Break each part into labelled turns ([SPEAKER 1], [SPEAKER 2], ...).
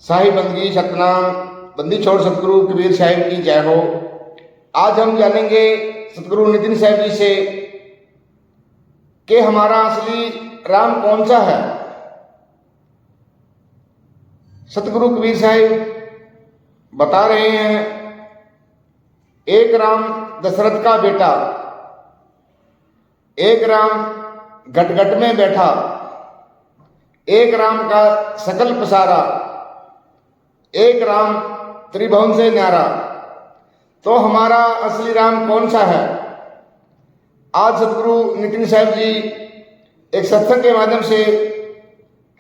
[SPEAKER 1] साहिब बंदगी सतनाम बंदी छोड़ सतगुरु कबीर साहिब की जय हो। आज हम जानेंगे सतगुरु नितिन साहिब जी से कि हमारा असली राम कौन सा है। सतगुरु कबीर साहिब बता रहे हैं, एक राम दशरथ का बेटा, एक राम घट घट में बैठा, एक राम का सकल पसारा, एक राम त्रिभुवन से न्यारा। तो हमारा असली राम कौन सा है? आज सतगुरु नितिन साहिब जी एक सत्संग के माध्यम से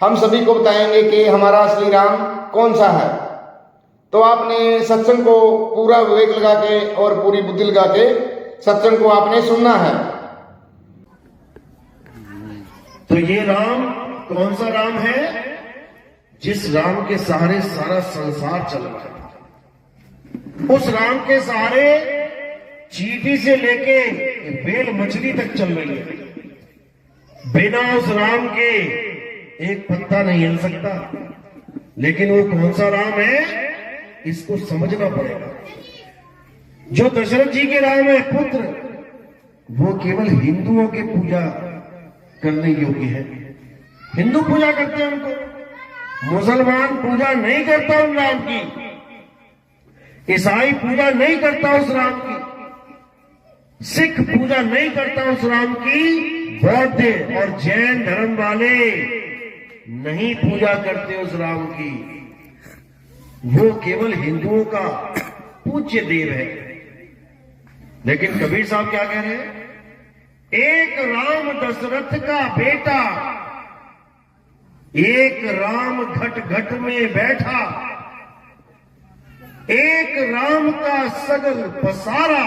[SPEAKER 1] हम सभी को बताएंगे कि हमारा असली राम कौन सा है। तो आपने सत्संग को पूरा विवेक लगा के और पूरी बुद्धि लगा के सत्संग को आपने सुनना है।
[SPEAKER 2] तो ये राम कौन सा राम है? जिस राम के सहारे सारा संसार चल रहा है, उस राम के सहारे चींटी से लेके बेल मछली तक चल रही है। बिना उस राम के एक पत्ता नहीं हिल सकता। लेकिन वो कौन सा राम है, इसको समझना पड़ेगा। जो दशरथ जी के राम है पुत्र, वो केवल हिंदुओं की पूजा करने योग्य है। हिंदू पूजा करते हैं उनको, मुसलमान पूजा नहीं करता उन राम की, ईसाई पूजा नहीं करता उस राम की, सिख पूजा नहीं करता उस राम की, बौद्ध और जैन धर्म वाले नहीं पूजा करते उस राम की। वो केवल हिंदुओं का पूज्य देव है। लेकिन कबीर साहब क्या कह रहे हैं? एक राम दशरथ का बेटा, एक राम घट घट में बैठा, एक राम का सगल पसारा,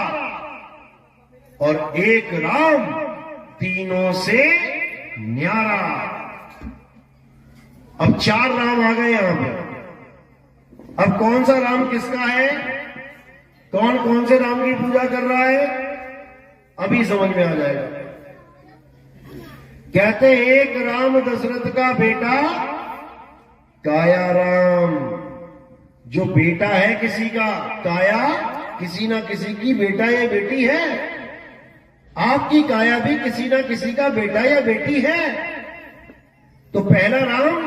[SPEAKER 2] और एक राम तीनों से न्यारा। अब चार राम आ गए यहां पे। अब कौन सा राम किसका है, कौन कौन से राम की पूजा कर रहा है, अभी समझ में आ जाएगा। कहते एक राम दशरथ का बेटा काया राम। जो बेटा है किसी का, काया किसी ना किसी की बेटा या बेटी है। आपकी काया भी किसी ना किसी का बेटा या बेटी है। तो पहला राम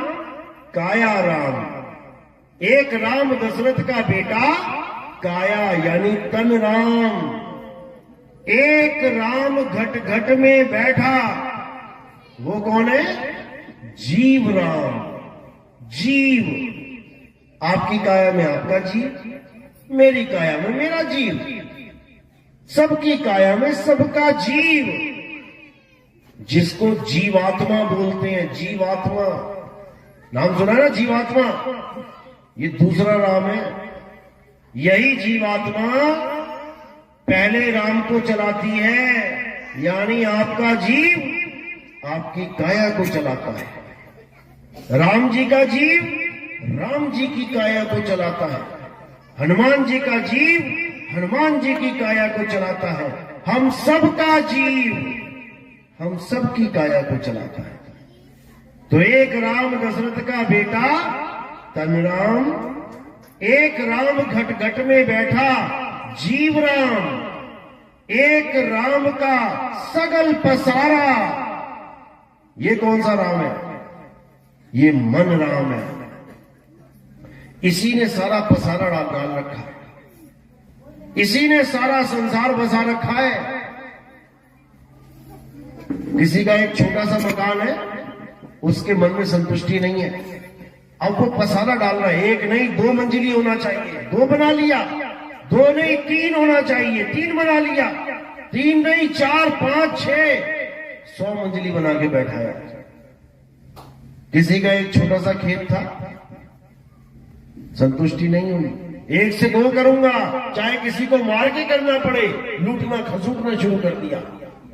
[SPEAKER 2] काया राम, एक राम दशरथ का बेटा काया यानी तन राम, एक राम घट घट में बैठा, वो कौन है? जीव राम। जीव, आपकी काया में आपका जीव, मेरी काया में मेरा जीव, सबकी काया में सबका जीव, जिसको जीवात्मा बोलते हैं। जीवात्मा नाम सुना ना, जीवात्मा, ये दूसरा राम है। यही जीवात्मा पहले राम को चलाती है, यानी आपका जीव आपकी काया को चलाता है। राम जी का जीव राम जी की काया को चलाता है। हनुमान जी का जीव हनुमान जी की काया को चलाता है। हम सब का जीव हम सब की काया को चलाता है। तो एक राम दशरथ का बेटा तन राम, एक राम घट घट में बैठा जीव राम, एक राम का सगल पसारा। ये कौन सा राम है? ये मन राम है। इसी ने सारा पसारा डाल रखा है, इसी ने सारा संसार बसा रखा है। किसी का एक छोटा सा मकान है, उसके मन में संतुष्टि नहीं है, अब वो पसारा डाल रहा है। एक नहीं दो मंजिली होना चाहिए, दो बना लिया। दो नहीं तीन होना चाहिए, तीन बना लिया। तीन नहीं चार पांच छह 100 मंजिली बना के बैठा है। किसी का एक छोटा सा खेत था, संतुष्टि नहीं हुई, एक से दो करूंगा, चाहे किसी को मार के करना पड़े। लूटना खसूटना शुरू कर दिया,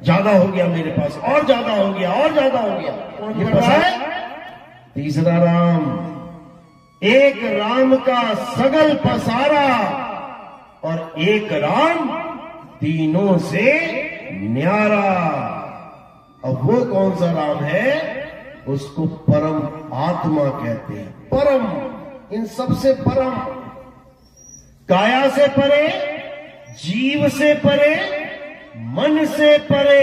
[SPEAKER 2] ज्यादा हो गया मेरे पास, और ज्यादा हो गया, और ज्यादा हो गया। ये पसारा तीसरा राम, एक राम का सगल पसारा, और एक राम तीनों से न्यारा। अब वो कौन सा राम है? उसको परम आत्मा कहते हैं। परम इन सबसे परम, काया से परे, जीव से परे, मन से परे,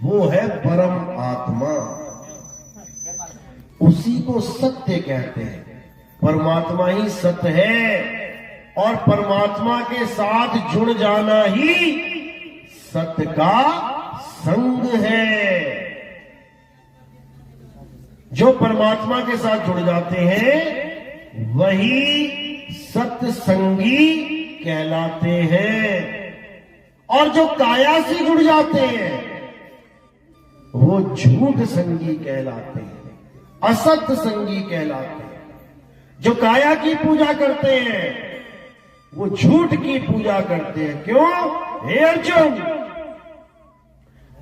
[SPEAKER 2] वो है परम आत्मा। उसी को सत्य कहते हैं। परमात्मा ही सत्य है और परमात्मा के साथ जुड़ जाना ही सत्य का संग है। जो परमात्मा के साथ जुड़ जाते हैं वही सत्य संगी कहलाते हैं, और जो काया से जुड़ जाते हैं वो झूठ संगी कहलाते हैं, असत्य संगी कहलाते हैं। जो काया की पूजा करते हैं वो झूठ की पूजा करते हैं। क्यों? हे अर्जुन,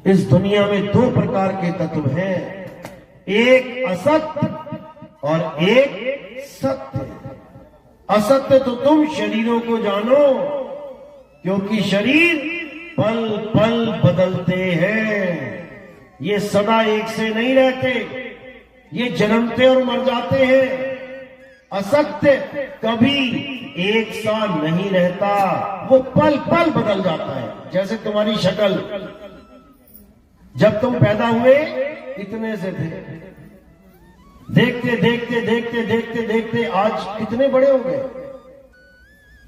[SPEAKER 2] इस दुनिया में दो प्रकार के तत्व हैं, एक असत्य और एक सत्य। असत्य तो तुम शरीरों को जानो, क्योंकि शरीर पल पल बदलते हैं, ये सदा एक से नहीं रहते, ये जन्मते और मर जाते हैं। असत्य कभी एक सा नहीं रहता, वो पल पल बदल जाता है। जैसे तुम्हारी शक्ल, जब तुम पैदा हुए इतने से थे, देखते देखते देखते देखते देखते आज कितने बड़े हो गए,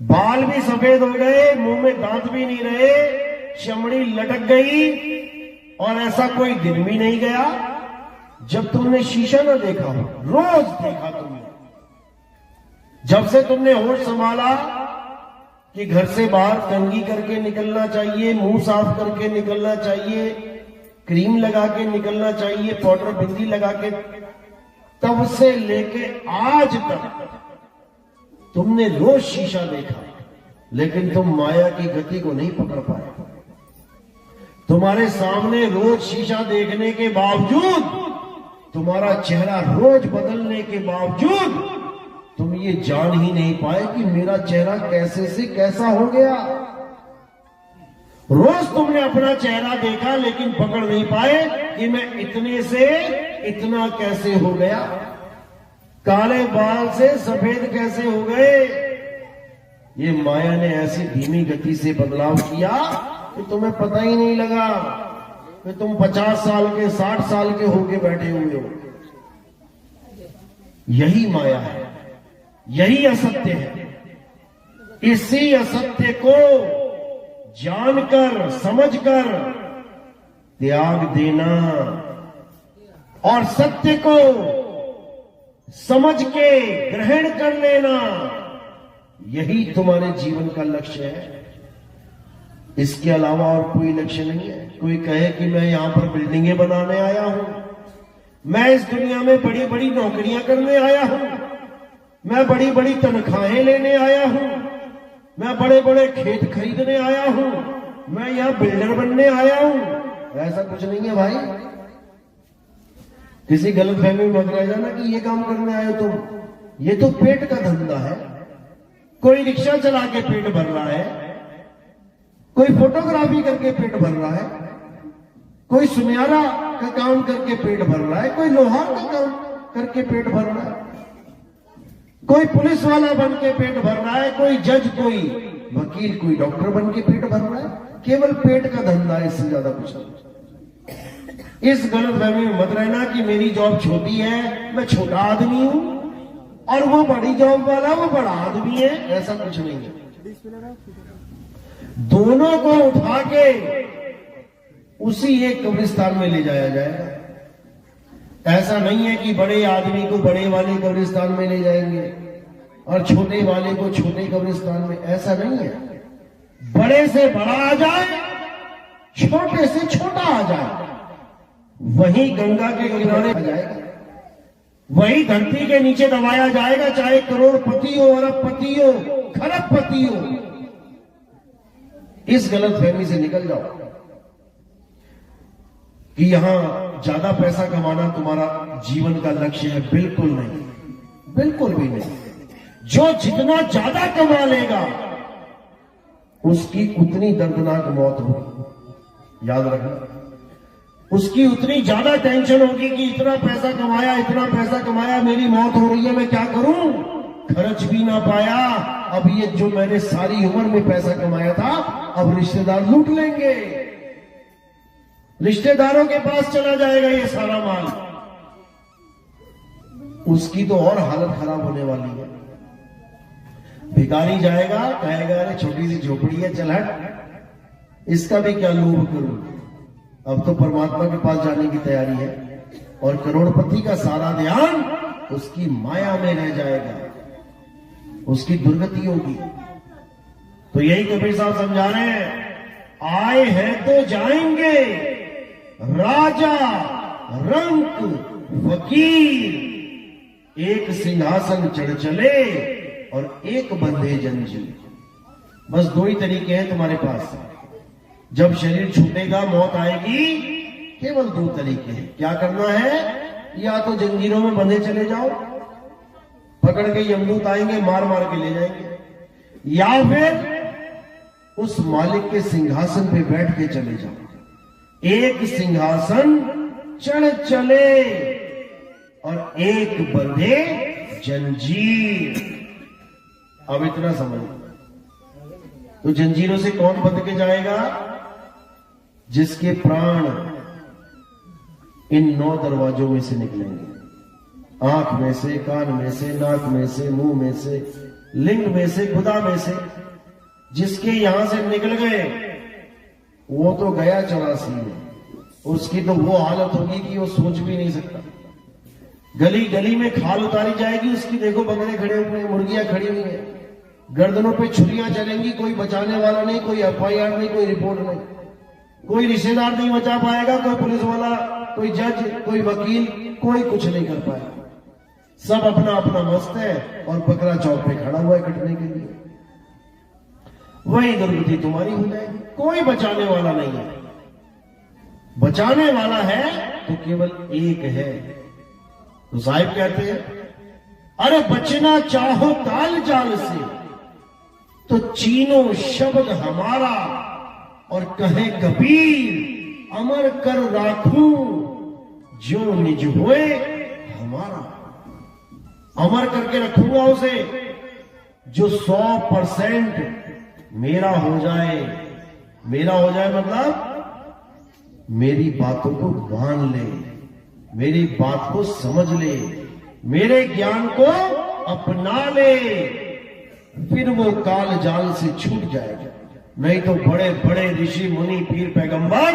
[SPEAKER 2] बाल भी सफेद हो गए, मुंह में दांत भी नहीं रहे, चमड़ी लटक गई, और ऐसा कोई दिन भी नहीं गया जब तुमने शीशा ना देखा हो। रोज देखा तुमने। जब से तुमने होश संभाला कि घर से बाहर कंघी करके निकलना चाहिए, मुंह साफ करके निकलना चाहिए, क्रीम लगा के निकलना चाहिए, पाउडर बिंदी लगा के, तब से लेके आज तक तुमने रोज शीशा देखा, लेकिन तुम माया की गति को नहीं पकड़ पाए। तुम्हारे सामने रोज शीशा देखने के बावजूद, तुम्हारा चेहरा रोज बदलने के बावजूद, तुम ये जान ही नहीं पाए कि मेरा चेहरा कैसे से कैसा हो गया। रोज तुमने अपना चेहरा देखा, लेकिन पकड़ नहीं पाए कि मैं इतने से इतना कैसे हो गया, काले बाल से सफेद कैसे हो गए। ये माया ने ऐसी धीमी गति से बदलाव किया कि तुम्हें पता ही नहीं लगा कि तुम 50 साल के 60 साल के होके बैठे हुए हो। यही माया है, यही असत्य है। इसी असत्य को जानकर समझकर त्याग देना और सत्य को समझ के ग्रहण कर लेना, यही तुम्हारे जीवन का लक्ष्य है। इसके अलावा और कोई लक्ष्य नहीं है। कोई कहे कि मैं यहां पर बिल्डिंगें बनाने आया हूं, मैं इस दुनिया में बड़ी बड़ी नौकरियां करने आया हूं, मैं बड़ी बड़ी तनख्वाहें लेने आया हूं, मैं बड़े बड़े खेत खरीदने आया हूं, मैं यहां बिल्डर बनने आया हूं, ऐसा कुछ नहीं है भाई। किसी गलतफहमी में मत रह जाना कि ये काम करने आए तुम। ये तो पेट का धंधा है। कोई रिक्शा चला के पेट भर रहा है, कोई फोटोग्राफी करके पेट भर रहा है, कोई सुनियारा का काम करके पेट भर रहा है, कोई लोहार का काम करके पेट भर रहा है, कोई पुलिस वाला बन के पेट भर रहा है, कोई जज, कोई वकील, कोई डॉक्टर बन के पेट भर रहा है। केवल पेट का धंधा है, इससे ज्यादा कुछ नहीं। इस गलतफहमी में मत रहना कि मेरी जॉब छोटी है, मैं छोटा आदमी हूं, और वो बड़ी जॉब वाला वो बड़ा आदमी है, ऐसा कुछ नहीं है। दोनों को उठा के उसी एक कब्रिस्तान में ले जाया जाएगा। ऐसा नहीं है कि बड़े आदमी को बड़े वाले कब्रिस्तान में ले जाएंगे और छोटे वाले को छोटे कब्रिस्तान में, ऐसा नहीं है। बड़े से बड़ा आ जाए, छोटे से छोटा आ जाए, वही गंगा के किनारे आ जाएगा, वही धरती के नीचे दबाया जाएगा, चाहे करोड़पति हो, अरबपति हो, खरबपति हो। इस गलतफहमी से निकल जाओ कि यहां ज्यादा पैसा कमाना तुम्हारा जीवन का लक्ष्य है। बिल्कुल नहीं, बिल्कुल भी नहीं। जो जितना ज्यादा कमा लेगा उसकी उतनी दर्दनाक मौत होगी, याद रखना। उसकी उतनी ज्यादा टेंशन होगी कि इतना पैसा कमाया, मेरी मौत हो रही है, मैं क्या करूं, खर्च भी ना पाया, अब ये जो मैंने सारी उम्र में पैसा कमाया था अब रिश्तेदार लूट लेंगे, रिश्तेदारों के पास चला जाएगा ये सारा माल, उसकी तो और हालत खराब होने वाली है। भिखारी जाएगा, कहेगा अरे छोटी सी झोपड़ी है, चल हट, इसका भी क्या लोभ करूं, अब तो परमात्मा के पास जाने की तैयारी है, और करोड़पति का सारा ध्यान उसकी माया में रह जाएगा, उसकी दुर्गति होगी। तो यही कबीर साहब समझा रहे हैं, आए हैं तो जाएंगे, राजा रंक फकीर, एक सिंहासन चढ़ चले और एक बंधे जंजीर। बस दो ही तरीके हैं तुम्हारे पास, जब शरीर छूटेगा, मौत आएगी, केवल दो तरीके हैं। क्या करना है, या तो जंजीरों में बंधे चले जाओ, पकड़ के यमदूत आएंगे, मार मार के ले जाएंगे, या फिर उस मालिक के सिंहासन पे बैठ के चले जाओ। एक सिंहासन चढ़ चले और एक बंधे जंजीर। अब इतना समझ, तो जंजीरों से कौन बंध के जाएगा, जिसके प्राण इन 9 दरवाजों में से निकलेंगे, आंख में से, कान में से, नाक में से, मुंह में से, लिंग में से, गुदा में से, जिसके यहां से निकल गए वो तो गया 84 में, उसकी तो वो हालत होगी कि वो सोच भी नहीं सकता। गली गली में खाल उतारी जाएगी उसकी, देखो बंगले खड़े हुए हैं, मुर्गियां खड़ी हुई हैं, गर्दनों पे छुरियां चलेंगी, कोई बचाने वाला नहीं, कोई FIR नहीं, कोई रिपोर्ट नहीं, कोई रिश्तेदार नहीं बचा पाएगा, कोई पुलिस वाला, कोई जज, कोई वकील, कोई कुछ नहीं कर पाएगा। सब अपना अपना मस्त है और बकरा चौक पे खड़ा हुआ है कटने के लिए। वही दुर्गति तुम्हारी हो जाएगी। कोई बचाने वाला नहीं है, बचाने वाला है तो केवल एक है। तो साहिब कहते हैं, अरे बचना चाहो काल जाल से तो चीनो शब्द हमारा, और कहे कबीर अमर कर राखूं जो निज होए हमारा। अमर करके रखूंगा उसे जो 100% मेरा हो जाए। मेरा हो जाए मतलब मेरी बातों को मान ले, मेरी बात को समझ ले, मेरे ज्ञान को अपना ले, फिर वो काल जाल से छूट जाएगा। नहीं तो बड़े बड़े ऋषि मुनि पीर पैगंबर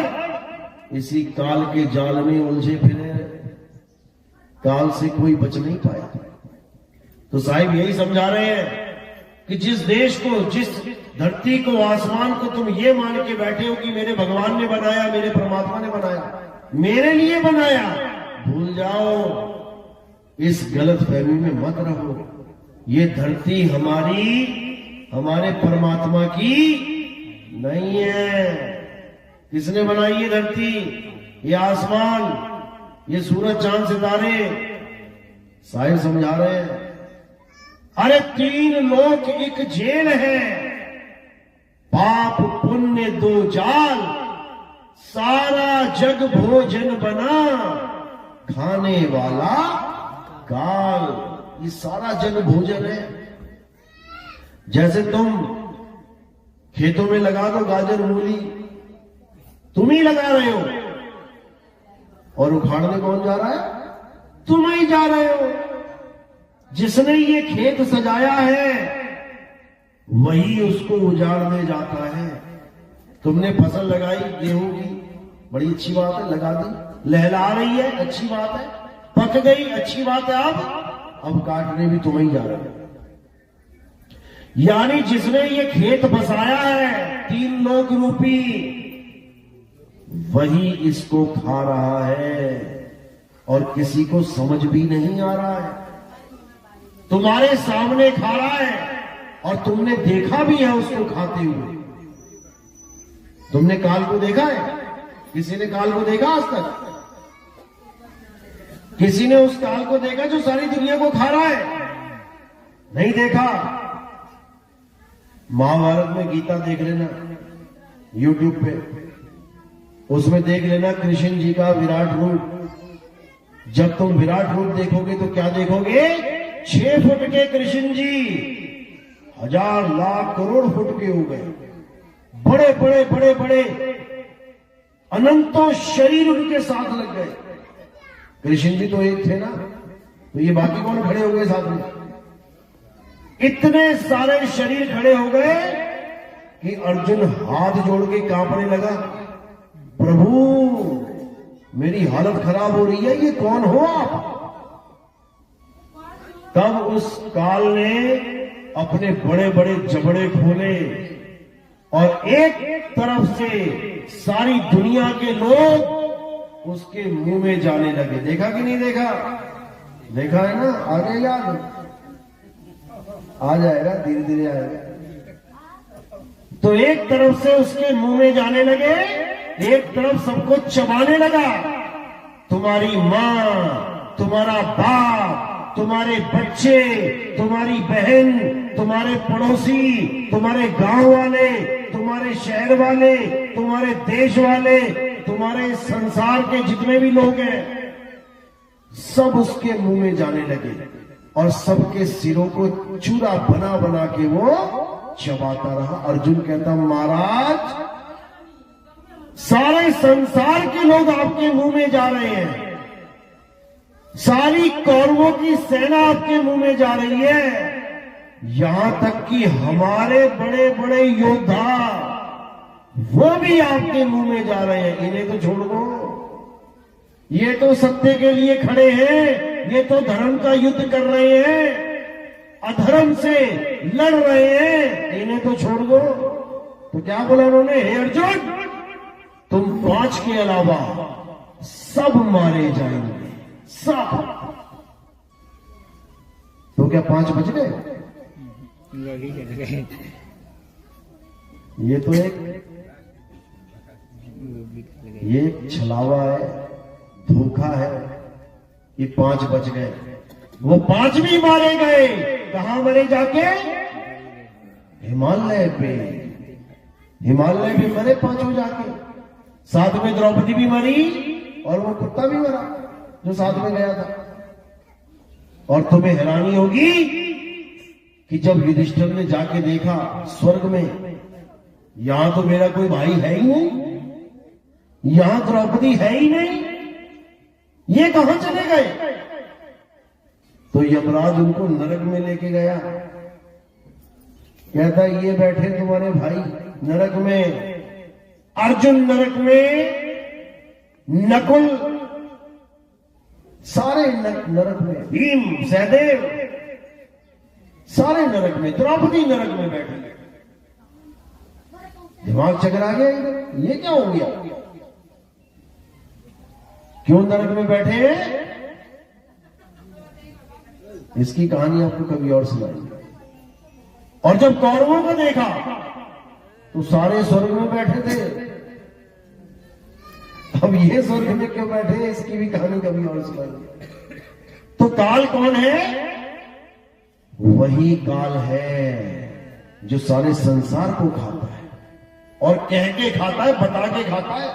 [SPEAKER 2] इसी काल के जाल में उलझे फिरे, काल से कोई बच नहीं पाया। तो साहिब यही समझा रहे हैं कि जिस देश को, जिस धरती को, आसमान को तुम ये मान के बैठे हो कि मेरे भगवान ने बनाया, मेरे परमात्मा ने बनाया, मेरे लिए बनाया, भूल जाओ, इस गलत फहमी में मत रहो। ये धरती हमारी, हमारे परमात्मा की नहीं है। किसने बनाई ये धरती, ये आसमान, ये सूरज चांद सितारे? साहिब समझा रहे हैं, अरे 3 लोक एक जेल है, पाप पुण्य 2 जाल, सारा जग भोजन बना, खाने वाला काल। ये सारा जग भोजन है। जैसे तुम खेतों में लगा दो गाजर मूली, तुम ही लगा रहे हो, और उखाड़ने कौन जा रहा है? तुम ही जा रहे हो। जिसने ये खेत सजाया है वही उसको उजाड़ने जाता है। तुमने फसल लगाई गेहूं की, बड़ी अच्छी बात है, लगा दी, लहला रही है, अच्छी बात है, पक गई, अच्छी बात है, अब काटने भी तुम ही जा रहे हो। यानी जिसने ये खेत बसाया है 3 लोक रूपी, वही इसको खा रहा है और किसी को समझ भी नहीं आ रहा है। तुम्हारे सामने खा रहा है और तुमने देखा भी है उसको खाते हुए। तुमने काल को देखा है? किसी ने काल को देखा आज तक? किसी ने उस काल को देखा जो सारी दुनिया को खा रहा है? नहीं देखा। महाभारत में गीता देख लेना YouTube पे, उसमें देख लेना कृष्ण जी का विराट रूप। जब तुम विराट रूप देखोगे तो क्या देखोगे? 6 फुट के कृष्ण जी 1000 लाख करोड़ फुट के हो गए, बड़े बड़े बड़े बड़े अनंतों शरीर उनके साथ लग गए। कृष्ण जी तो एक थे ना, तो ये बाकी कौन खड़े हो गए साथ में? इतने सारे शरीर खड़े हो गए कि अर्जुन हाथ जोड़ के कांपने लगा, प्रभु मेरी हालत खराब हो रही है, ये कौन हो आप? तब उस काल ने अपने बड़े बड़े जबड़े खोले और एक तरफ से सारी दुनिया के लोग उसके मुंह में जाने लगे। देखा कि नहीं देखा? देखा है ना? आगे याद आ जाएगा, धीरे धीरे आएगा। तो एक तरफ से उसके मुंह में जाने लगे, एक तरफ सबको चबाने लगा। तुम्हारी मां, तुम्हारा बाप, तुम्हारे बच्चे, तुम्हारी बहन, तुम्हारे पड़ोसी, तुम्हारे गांव वाले, तुम्हारे शहर वाले, तुम्हारे देश वाले, तुम्हारे संसार के जितने भी लोग हैं, सब उसके मुंह में जाने लगे और सबके सिरों को चूरा बना बना के वो चबाता रहा। अर्जुन कहता, महाराज सारे संसार के लोग आपके मुंह में जा रहे हैं, सारी कौरवों की सेना आपके मुंह में जा रही है, यहां तक कि हमारे बड़े बड़े योद्धा वो भी आपके मुंह में जा रहे हैं। इन्हें तो छोड़ दो, ये तो सत्य के लिए खड़े हैं, ये तो धर्म का युद्ध कर रहे हैं, अधर्म से लड़ रहे हैं, इन्हें तो छोड़ दो। तो क्या बोला उन्होंने? हे अर्जुन, तुम 5 के अलावा सब मारे जाएंगे, सब। तो क्या 5 बच गए? ये तो एक छलावा है, धोखा है। ये 5 बच गए, वो 5 भी मारे गए। कहां मरे जाके? हिमालय पे। हिमालय भी मरे 5 जाके, साथ में द्रौपदी भी मरी और वो कुत्ता भी मरा जो साथ में गया था। और तुम्हें हैरानी होगी कि जब युधिष्ठिर ने जाके देखा स्वर्ग में, यहां तो मेरा कोई भाई है ही नहीं, यहां द्रौपदी है ही नहीं, ये कहां चले गए? तो यमराज उनको नरक में लेके गया। कहता, ये बैठे तुम्हारे भाई नरक में, अर्जुन नरक में, नकुल सारे नरक में, भीम, सहदेव सारे नरक में, द्रौपदी नरक में बैठे। दिमाग चकरा गया, ये क्या हो गया? क्यों नरक में बैठे हैं? इसकी कहानी आपको कभी और सुनाएंगे। और जब कौरवों को देखा तो सारे स्वर्ग में बैठे थे, अब ये स्वर्ग में क्यों बैठे, इसकी भी कहानी कभी और सुनाएंगे। तो काल कौन है? वही काल है जो सारे संसार को खाता है, और कह के खाता है, बता के खाता है,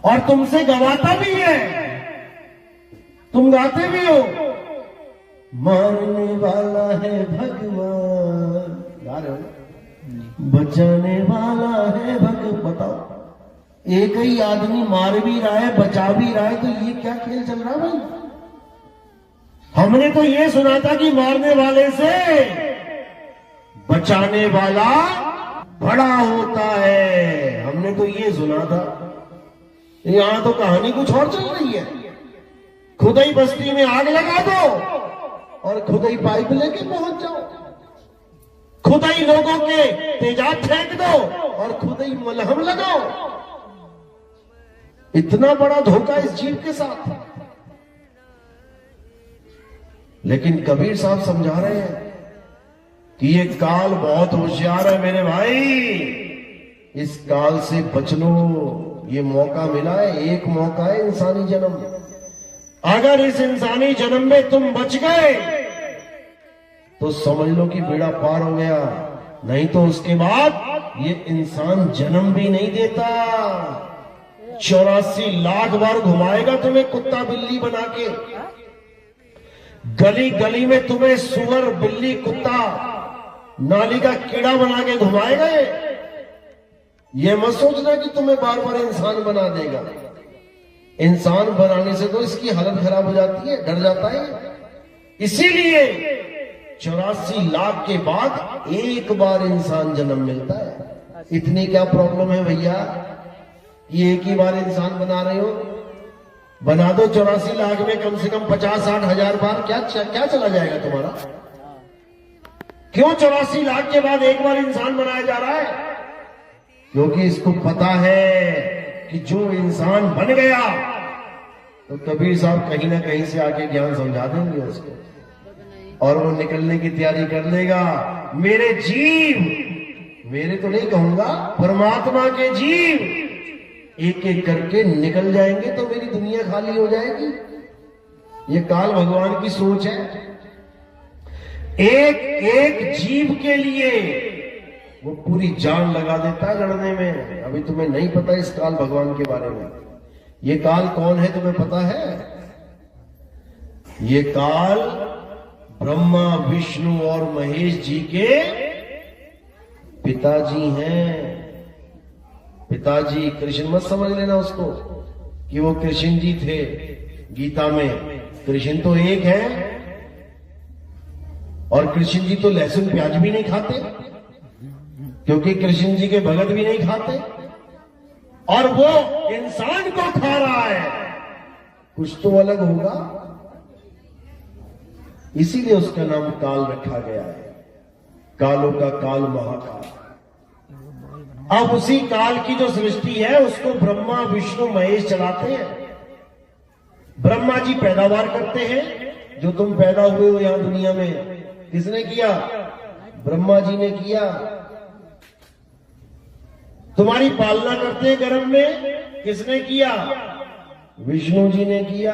[SPEAKER 2] और तुमसे गवाता भी है। तुम गाते भी हो, मारने वाला है भगवान, गा रहे हो, बचाने वाला है भगवान। बताओ, एक ही आदमी मार भी रहा है, बचा भी रहा है, तो ये क्या खेल चल रहा है भाई? हमने तो ये सुना था कि मारने वाले से बचाने वाला बड़ा होता है, हमने तो ये सुना था। यहां तो कहानी कुछ और चल रही है। खुद ही बस्ती में आग लगा दो और खुद ही पाइप लेके पहुंच जाओ, खुद ही लोगों के तेजाब फेंक दो और खुद ही मलहम लगाओ। इतना बड़ा धोखा इस जीव के साथ। लेकिन कबीर साहब समझा रहे हैं कि ये काल बहुत होशियार है मेरे भाई, इस काल से बच लो। ये मौका मिला है, एक मौका है इंसानी जन्म। अगर इस इंसानी जन्म में तुम बच गए तो समझ लो कि बेड़ा पार हो गया। नहीं तो उसके बाद ये इंसान जन्म भी नहीं देता। 84 लाख बार घुमाएगा तुम्हें कुत्ता बिल्ली बना के, गली गली में तुम्हें सुअर बिल्ली कुत्ता नाली का कीड़ा बना के घुमाएगा। ये मत सोचना कि तुम्हें बार बार इंसान बना देगा। इंसान बनाने से तो इसकी हालत खराब हो जाती है, डर जाता है। इसीलिए 84 लाख के बाद एक बार इंसान जन्म मिलता है। इतनी क्या प्रॉब्लम है भैया, ये एक ही बार इंसान बना रहे हो? बना दो 84 लाख में कम से कम 50-60 हजार बार, क्या चला जाएगा तुम्हारा? क्यों 84 लाख के बाद एक बार इंसान बनाया जा रहा है? क्योंकि इसको पता है कि जो इंसान बन गया तो कबीर साहब कहीं ना कहीं से आके ज्ञान समझा देंगे उसको, और वो निकलने की तैयारी कर लेगा। मेरे जीव, मेरे तो नहीं कहूंगा, परमात्मा के जीव एक एक करके निकल जाएंगे तो मेरी दुनिया खाली हो जाएगी। ये काल भगवान की सोच है। एक एक जीव के लिए वो पूरी जान लगा देता है लड़ने में। अभी तुम्हें नहीं पता इस काल भगवान के बारे में। ये काल कौन है तुम्हें पता है? ये काल ब्रह्मा विष्णु और महेश जी के पिताजी हैं। पिताजी कृष्ण मत समझ लेना उसको कि वो कृष्ण जी थे। गीता में कृष्ण तो एक है, और कृष्ण जी तो लहसुन प्याज भी नहीं खाते, क्योंकि कृष्ण जी के भगत भी नहीं खाते, और वो इंसान को खा रहा है। कुछ तो अलग होगा, इसीलिए उसका नाम काल रखा गया है। कालों का काल महाकाल। अब उसी काल की जो सृष्टि है उसको ब्रह्मा विष्णु महेश चलाते हैं। ब्रह्मा जी पैदावार करते हैं। जो तुम पैदा हुए हो यहां दुनिया में, किसने किया? ब्रह्मा जी ने किया। तुम्हारी पालना करते हैं गर्भ में, किसने किया? विष्णु जी ने किया।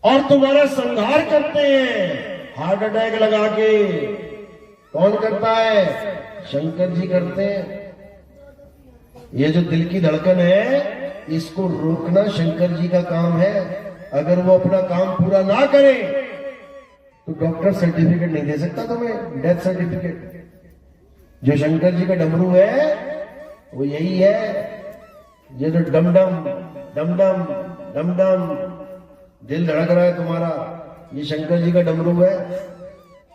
[SPEAKER 2] और तुम्हारा संहार करते हैं हार्ट अटैक लगा के, कौन करता है? शंकर जी करते हैं। ये जो दिल की धड़कन है, इसको रोकना शंकर जी का काम है। अगर वो अपना काम पूरा ना करे तो डॉक्टर सर्टिफिकेट नहीं दे सकता तुम्हें, डेथ सर्टिफिकेट। जो शंकर जी का डमरू है वो यही है। ये जो डम डम डम डम डम डम दिल धड़क रहा है तुम्हारा, ये शंकर जी का डमरू है।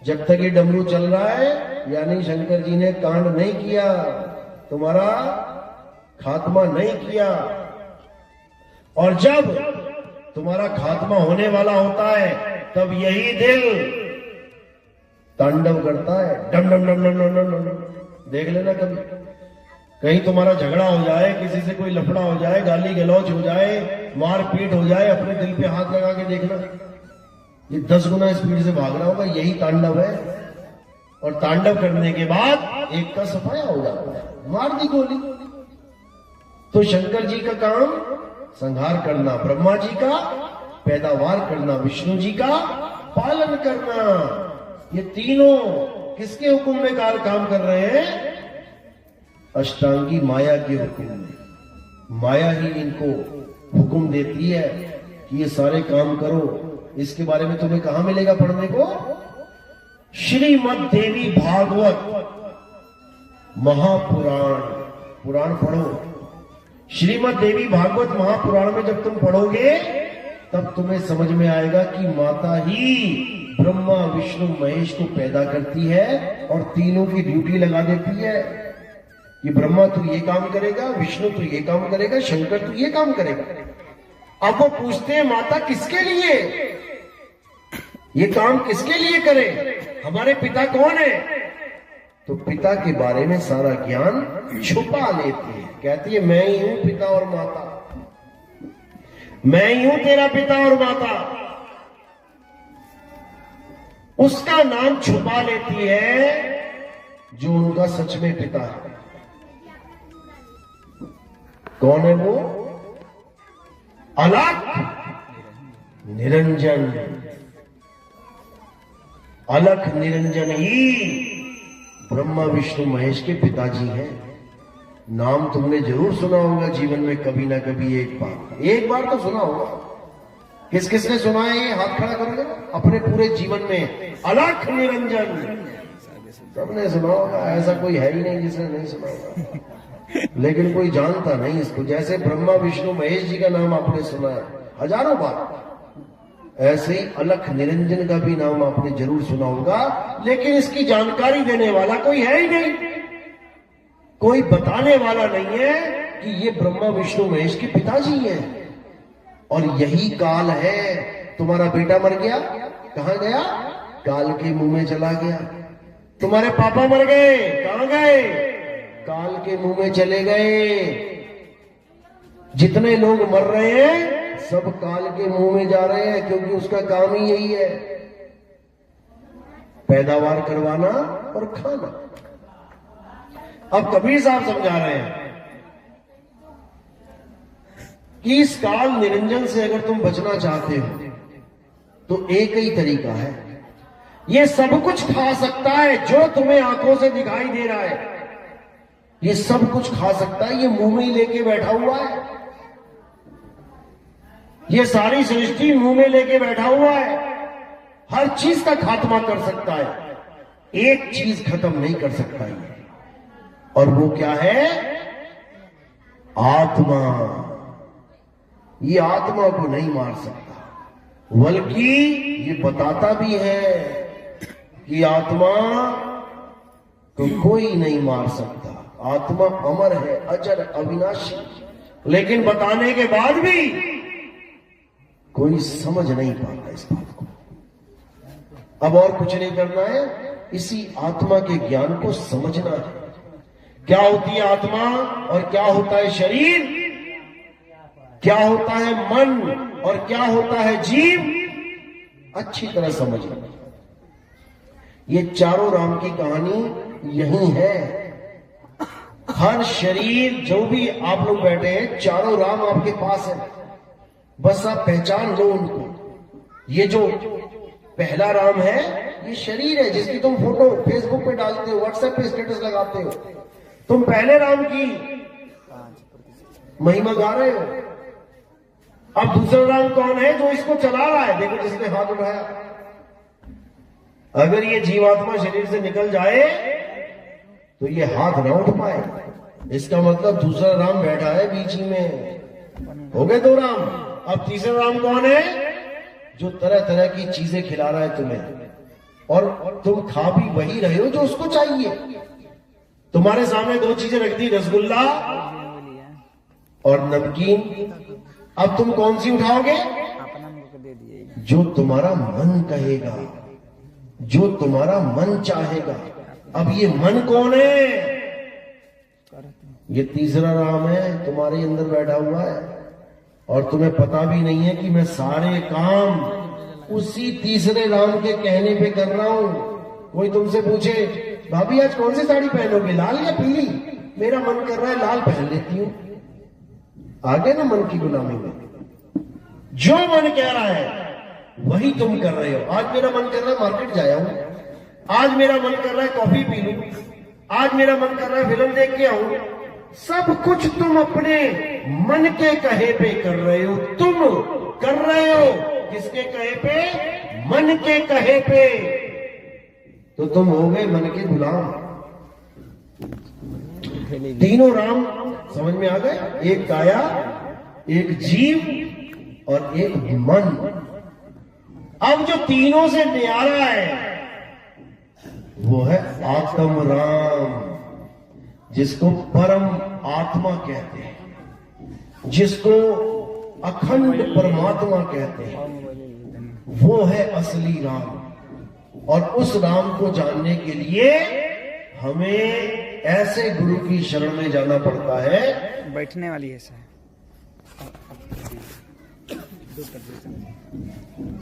[SPEAKER 2] जब तक ये डमरू चल रहा है, यानी शंकर जी ने कांड नहीं किया, तुम्हारा खात्मा नहीं किया। और जब तुम्हारा खात्मा होने वाला होता है, तब यही दिल तांडव करता है, डम डम डम डम डम डम डम। देख लेना कभी कहीं तुम्हारा झगड़ा हो जाए, किसी से कोई लफड़ा हो जाए, गाली गलौज हो जाए, मारपीट हो जाए, अपने दिल पे हाथ लगा के देखना, ये 10 गुना स्पीड से भाग रहा होगा। यही तांडव है। और तांडव करने के बाद एक का सफाया हो जाता है, मार दी गोली। तो शंकर जी का काम संहार करना, ब्रह्मा जी का पैदावार करना, विष्णु जी का पालन करना। ये तीनों किसके हुक्म में काम कर रहे हैं? अष्टांगी माया के हुक्म में। माया ही इनको हुक्म देती है कि ये सारे काम करो। इसके बारे में तुम्हें कहां मिलेगा पढ़ने को? श्रीमद् देवी भागवत महापुराण, पुराण पढ़ो। श्रीमद् देवी भागवत महापुराण में जब तुम पढ़ोगे तब तुम्हें समझ में आएगा कि माता ही ब्रह्मा विष्णु महेश को पैदा करती है और तीनों की ड्यूटी लगा देती है कि ब्रह्मा तू ये काम करेगा, विष्णु तू ये काम करेगा, शंकर तू ये काम करेगा। अब वो पूछते हैं माता किसके लिए ये काम, किसके लिए करें? हमारे पिता कौन है? तो पिता के बारे में सारा ज्ञान छुपा लेती है। कहती है मैं ही हूं पिता और माता, मैं ही हूं तेरा पिता और माता। उसका नाम छुपा लेती है जो उनका सच में पिता है। कौन है वो? अलख निरंजन। अलख निरंजन ही ब्रह्मा विष्णु महेश के पिताजी हैं। नाम तुमने जरूर सुना होगा जीवन में कभी ना कभी, एक बार तो सुना होगा। किस किसने सुना है ये? हाथ खड़ा करोगे अपने पूरे जीवन में। अलख निरंजन सबने सुना होगा, ऐसा कोई है ही नहीं जिसने नहीं सुना होगा। लेकिन कोई जानता नहीं इसको। जैसे ब्रह्मा विष्णु महेश जी का नाम आपने सुना है हजारों बार, ऐसे ही अलख निरंजन का भी नाम आपने जरूर सुना होगा, लेकिन इसकी जानकारी देने वाला कोई है ही नहीं, कोई बताने वाला नहीं है कि ये ब्रह्मा विष्णु महेश के पिताजी हैं। और यही काल है। तुम्हारा बेटा मर गया, कहां गया? काल के मुंह में चला गया। तुम्हारे पापा मर गए, कहां गए? काल के मुंह में चले गए। जितने लोग मर रहे हैं सब काल के मुंह में जा रहे हैं, क्योंकि उसका काम ही यही है, पैदावार करवाना और खाना। अब कबीर साहब समझा रहे हैं कि इस काल निरंजन से अगर तुम बचना चाहते हो तो एक ही तरीका है। ये सब कुछ खा सकता है जो तुम्हें आंखों से दिखाई दे रहा है, ये सब कुछ खा सकता है, ये मुंह में ही लेके बैठा हुआ है, ये सारी सृष्टि मुंह में लेके बैठा हुआ है, हर चीज का खात्मा कर सकता है, एक चीज खत्म नहीं कर सकता ये, और वो क्या है? आत्मा। ये आत्मा को नहीं मार सकता, बल्कि ये बताता भी है कि आत्मा को कोई नहीं मार सकता, आत्मा अमर है, अजर, अविनाशी। लेकिन बताने के बाद भी कोई समझ नहीं पाता इस बात को। अब और कुछ नहीं करना है, इसी आत्मा के ज्ञान को समझना है। क्या होती है आत्मा और क्या होता है शरीर, क्या होता है मन और क्या होता है जीव, अच्छी तरह समझना। ये चारों राम की कहानी यही है। हर शरीर, जो भी आप लोग बैठे हैं, चारों राम आपके पास है, बस आप पहचान लो उनको। ये जो पहला राम है ये शरीर है, जिसकी तुम फोटो फेसबुक पे डालते हो, व्हाट्सएप पे स्टेटस लगाते हो, तुम पहले राम की महिमा गा रहे हो। अब दूसरा राम कौन है? जो इसको चला रहा है। देखो जिसने हाथ उठाया, अगर ये जीवात्मा शरीर से निकल जाए तो ये हाथ ना उठ पाए, इसका मतलब दूसरा राम बैठा है बीच में। हो गए दो राम। अब तीसरा राम कौन है? जो तरह तरह की चीजें खिला रहा है तुम्हें, और तुम खा भी वही रहे हो जो उसको चाहिए। तुम्हारे सामने दो चीजें रख दी, रसगुल्ला और नमकीन। अब तुम कौन सी उठाओगे? जो तुम्हारा मन कहेगा, जो तुम्हारा मन चाहेगा। अब ये मन कौन है? ये तीसरा राम है, तुम्हारे अंदर बैठा हुआ है, और तुम्हें पता भी नहीं है कि मैं सारे काम उसी तीसरे राम के कहने पे कर रहा हूं। कोई तुमसे पूछे, भाभी आज कौन सी साड़ी पहनोगे, लाल या पीली? मेरा मन कर रहा है लाल पहन लेती हूं। आगे ना मन की गुलामी में। जो मन कह रहा है वही तुम कर रहे हो। आज मेरा मन कर रहा है मार्केट जाया हूं, आज मेरा मन कर रहा है कॉफी पी लूं, आज मेरा मन कर रहा है फिल्म देख के आऊं। सब कुछ तुम अपने मन के कहे पे कर रहे हो। तुम कर रहे हो किसके कहे पे? मन के कहे पे। तो तुम हो गए मन के गुलाम। तीनों राम समझ में आ गए? एक काया, एक जीव और एक मन। अब जो तीनों से न्यारा है वो है आत्म राम, जिसको परम आत्मा कहते हैं, जिसको अखंड परमात्मा कहते हैं। वो है असली राम। और उस राम को जानने के लिए हमें ऐसे गुरु की शरण में जाना पड़ता है।
[SPEAKER 3] बैठने वाली है सर।